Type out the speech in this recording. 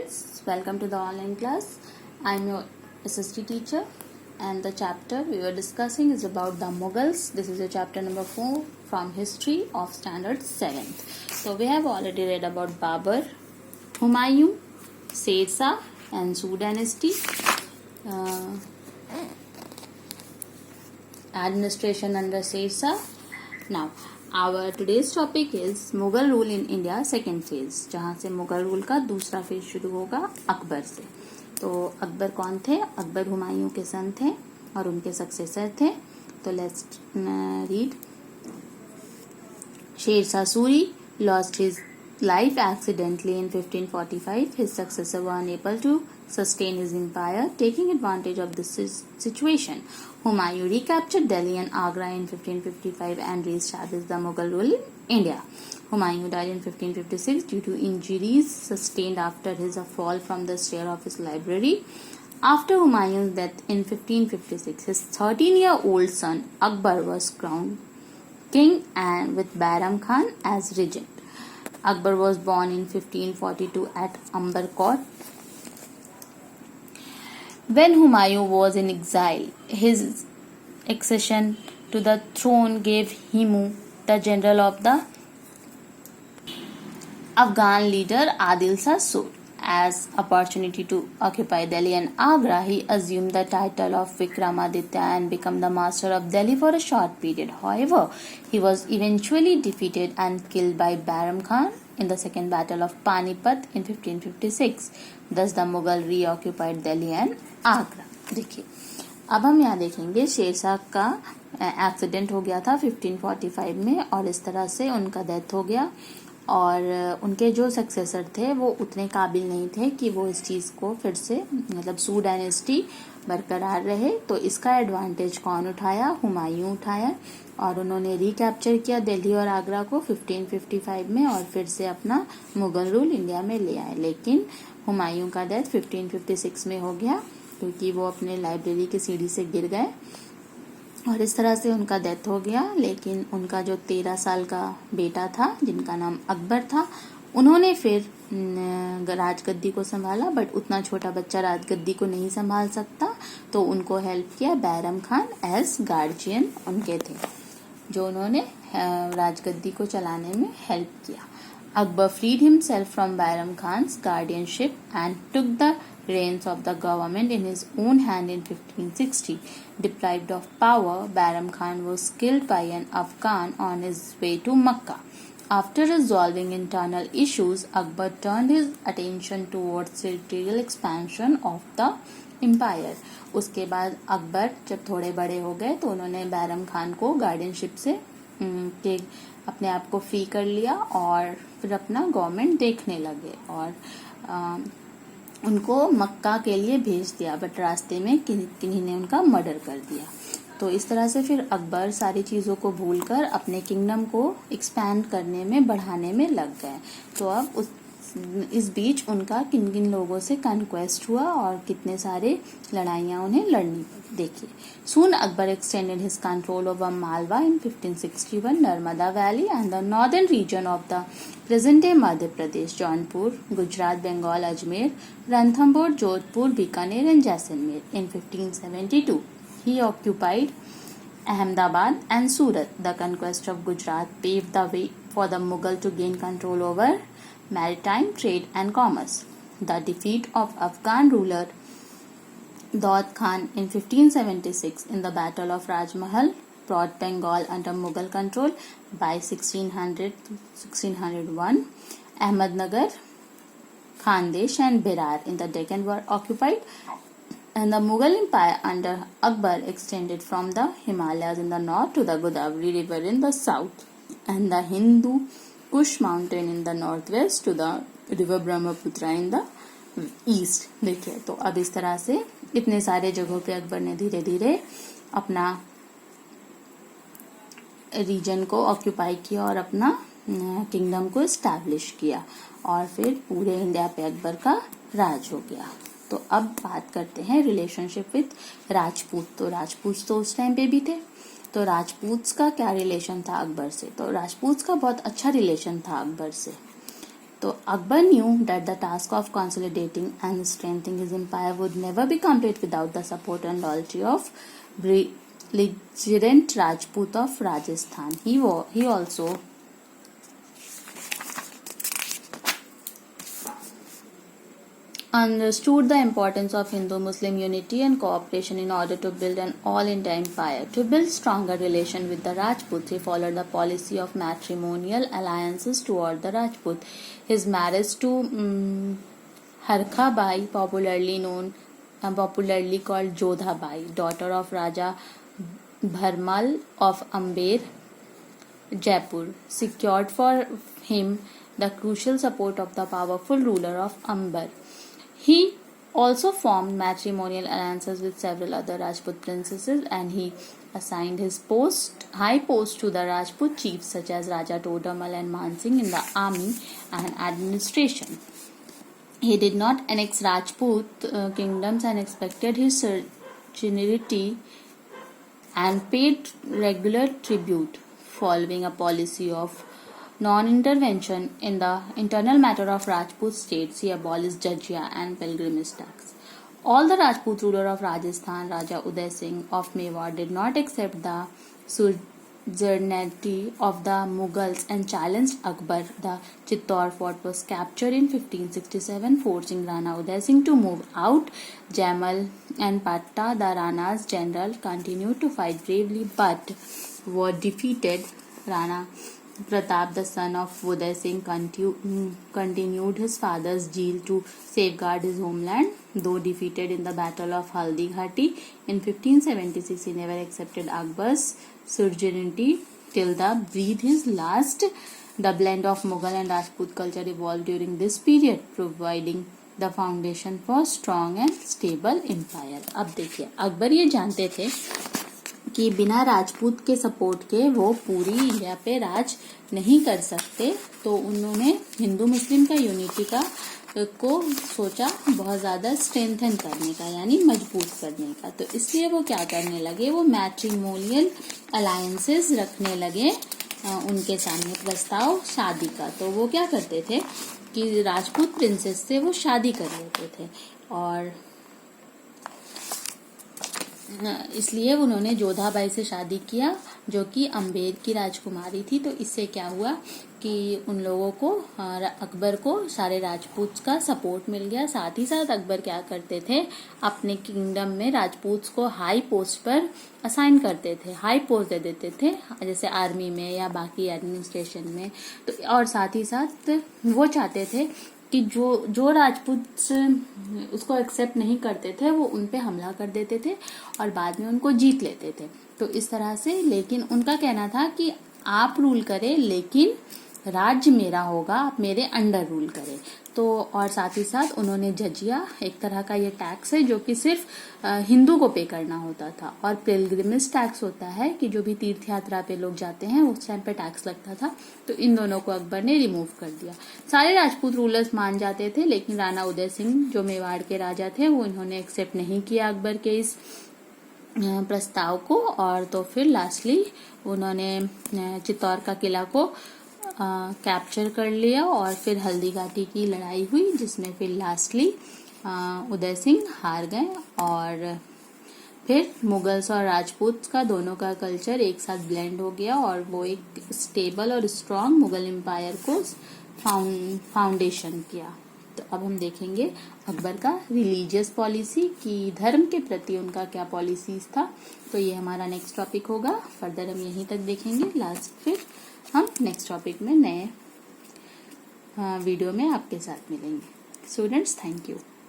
students, welcome to the online class. I'm your SST teacher and the chapter we were discussing is about the Mughals. This is a chapter number 4 from history of standard 7th. So we have already read about Babur, Humayun, Sher Shah and Sui dynasty, administration under Sher Shah. Now our today's topic is Mughal rule in India second phase, जहाँ से Mughal rule का दूसरा phase शुरू होगा अकबर से. तो अकबर कौन थे? अकबर हुमायूं के सन थे और उनके सक्सेसर थे. तो let's read. Sher Shah Suri lost his life accidentally in 1545. His successor were unable to sustain his empire. Taking advantage of this situation, Humayun recaptured Delhi and Agra in 1555 and re-established the Mughal rule in India. Humayun died in 1556 due to injuries sustained after his fall from the stair of his library. After Humayun's death in 1556, his 13-year-old son Akbar was crowned king and with Bairam Khan as regent. Akbar was born in 1542 at Amber Court. When Humayun was in exile, his accession to the throne gave Himu, the general of the Afghan leader Adil Shah Sur, as opportunity to occupy Delhi and Agra. He assumed the title of Vikramaditya and became the master of Delhi for a short period. However, he was eventually defeated and killed by Bairam Khan in the second battle of Panipat in 1556. Thus the Mughal reoccupied Delhi and Agra. देखिए, अब हम यहाँ देखेंगे शेर शाह का accident हो गया था 1545 में और इस तरह से उनका डेथ हो गया और उनके जो सक्सेसर थे वो उतने काबिल नहीं थे कि वो इस चीज़ को फिर से मतलब सू डायनेस्टी बरकरार रहे. तो इसका एडवांटेज कौन उठाया? हुमायूं उठाया और उन्होंने रिकैप्चर किया दिल्ली और आगरा को 1555 में और फिर से अपना मुगल रूल इंडिया में ले आए. लेकिन हुमायूं का डेथ 1556 में हो गया क्योंकि वो अपने लाइब्रेरी की सीढ़ी से गिर गए और इस तरह से उनका डेथ हो गया. लेकिन उनका जो 13 साल का बेटा था जिनका नाम अकबर था, उन्होंने फिर राजगद्दी को संभाला. बट उतना छोटा बच्चा राजगद्दी को नहीं संभाल सकता, तो उनको हेल्प किया बैरम खान एज गार्जियन उनके थे, जो उन्होंने राजगद्दी को चलाने में हेल्प किया. Akbar freed himself from Bairam Khan's guardianship and took the reins of the government in his own hand in 1560. Deprived of power, Bairam Khan was killed by an Afghan on his way to Makkah. After resolving internal issues, Akbar turned his attention towards territorial expansion of the empire. उसके बाद अकबर जब थोड़े बड़े हो गए तो उन्होंने बैरम खान को गार्डियनशिप से के अपने आप को फ्री कर लिया और फिर अपना गवर्नमेंट देखने लगे और उनको मक्का के लिए भेज दिया. बट रास्ते में किन्हीं ने उनका मर्डर कर दिया. तो इस तरह से फिर अकबर सारी चीज़ों को भूलकर अपने किंगडम को एक्सपैंड करने में बढ़ाने में लग गए. तो अब इस बीच उनका किन किन लोगों से कन्क्वेस्ट हुआ और कितने सारे लड़ाइयाँ उन्हें लड़नी पड़ी. देखिए, Soon Akbar extended his control over Malwa in 1561, Narmada Valley and the northern region of the present-day Madhya Pradesh, Jaunpur, Gujarat, Bengal, Ajmer, Ranthambore, Jodhpur, Bikaner and Jaisalmer. In 1572, he occupied Ahmedabad and Surat. The conquest of Gujarat paved the way for the Mughal to gain control over maritime trade and commerce. The defeat of Afghan ruler Daud Khan in 1576 in the Battle of Rajmahal brought Bengal under Mughal control. By 1601, Ahmednagar, Khandesh and Berar in the Deccan were occupied, and the Mughal Empire under Akbar extended from the Himalayas in the north to the Godavari River in the south and the Hindu Kush mountain in the northwest to the river Brahmaputra in the east. देखिए, तो अब इस तरह से इतने सारे जगहों पे अकबर ने धीरे धीरे अपना रीजन को ऑक्यूपाई किया और अपना किंगडम को एस्टैब्लिश किया और फिर पूरे इंडिया पे अकबर का राज हो गया. तो अब बात करते हैं रिलेशनशिप विद राजपूत. तो राजपूत तो उस टाइम पे भी थे, तो राजपूत का क्या रिलेशन था अकबर से? तो राजपूत का बहुत अच्छा रिलेशन था अकबर से. तो Akbar knew that the task of consolidating and strengthening his empire would never be complete without the support and loyalty of belligerent Rajput of Rajasthan. He also understood the importance of Hindu-Muslim unity and cooperation in order to build an all-India empire. To build stronger relation with the Rajputs, he followed the policy of matrimonial alliances toward the Rajput. His marriage to Harkha Bai, popularly called Jodha Bai, daughter of Raja Bharmal of Amber, Jaipur, secured for him the crucial support of the powerful ruler of Amber. He also formed matrimonial alliances with several other Rajput princesses, and he assigned his high post to the Rajput chiefs such as Raja Todamal and Mansingh in the army and administration. He did not annex Rajput kingdoms and expected his sovereignty and paid regular tribute. Following a policy of non-intervention in the internal matter of Rajput states, he abolished jizya and pilgrimage tax. All the Rajput ruler of Rajasthan, Raja Uday Singh of Mewar, did not accept the suzerainty of the Mughals and challenged Akbar. The Chittor fort was captured in 1567, forcing Rana Uday Singh to move out. Jamal and Patta, the Rana's general, continued to fight bravely but were defeated. Rana Pratap, the son of Uday Singh, continued his father's zeal to safeguard his homeland. Though defeated in the Battle of Haldi Ghati in 1576, he never accepted Akbar's sovereignty till the breathed his last. The blend of Mughal and Rajput culture evolved during this period, providing the foundation for strong and stable empire. अब देखिए, अकबर ये जानते थे कि बिना राजपूत के support के वो पूरी इंडिया पे राज नहीं कर सकते, तो उन्होंने हिंदू मुस्लिम का यूनिटी को सोचा बहुत ज़्यादा स्ट्रेंथन करने का, यानी मजबूत करने का। तो इसलिए वो क्या करने लगे, वो मैट्रिमोनियल अलायंसेस रखने लगे उनके सामने प्रस्ताव शादी का। तो वो क्या करते थे कि राजपूत प्रिंसेस से वो शादी कर लेते थे, और इसलिए उन्होंने जोधाबाई से शादी किया जो कि अम्बेर की राजकुमारी थी। तो इससे क्या हुआ कि उन लोगों को, अकबर को सारे राजपूत का सपोर्ट मिल गया। साथ ही साथ अकबर क्या करते थे, अपने किंगडम में राजपूत को हाई पोस्ट पर असाइन करते थे, हाई पोस्ट दे देते थे, जैसे आर्मी में या बाकी एडमिनिस्ट्रेशन में। तो और साथ ही साथ वो चाहते थे कि जो राजपूत उसको एक्सेप्ट नहीं करते थे वो उन पे हमला कर देते थे और बाद में उनको जीत लेते थे। तो इस तरह से, लेकिन उनका कहना था कि आप रूल करें लेकिन राज्य मेरा होगा, आप मेरे अंडर रूल करें। तो और साथ ही साथ उन्होंने जजिया, एक तरह का ये टैक्स है जो कि सिर्फ हिंदू को पे करना होता था, और पिलग्रिमेज टैक्स होता है कि जो भी तीर्थ यात्रा पे लोग जाते हैं उस टाइम पे टैक्स लगता था। तो इन दोनों को अकबर ने रिमूव कर दिया। सारे राजपूत रूलर्स मान जाते थे, लेकिन राणा उदय सिंह जो मेवाड़ के राजा थे वो इन्होंने एक्सेप्ट नहीं किया अकबर के इस प्रस्ताव को। और तो फिर लास्टली उन्होंने चित्तौड़ का किला को कैप्चर कर लिया, और फिर हल्दी घाटी की लड़ाई हुई जिसमें फिर लास्टली उदय सिंह हार गए, और फिर मुगल्स और राजपूत का दोनों का कल्चर एक साथ ब्लेंड हो गया और वो एक स्टेबल और स्ट्रॉन्ग मुगल एम्पायर को फाउंडेशन किया। तो अब हम देखेंगे अकबर का रिलीजियस पॉलिसी, कि धर्म के प्रति उनका क्या पॉलिसीज था। तो ये हमारा नेक्स्ट टॉपिक होगा, फर्दर हम यहीं तक देखेंगे। लास्ट फिर हम नेक्स्ट टॉपिक में नए वीडियो में आपके साथ मिलेंगे। Students, thank you.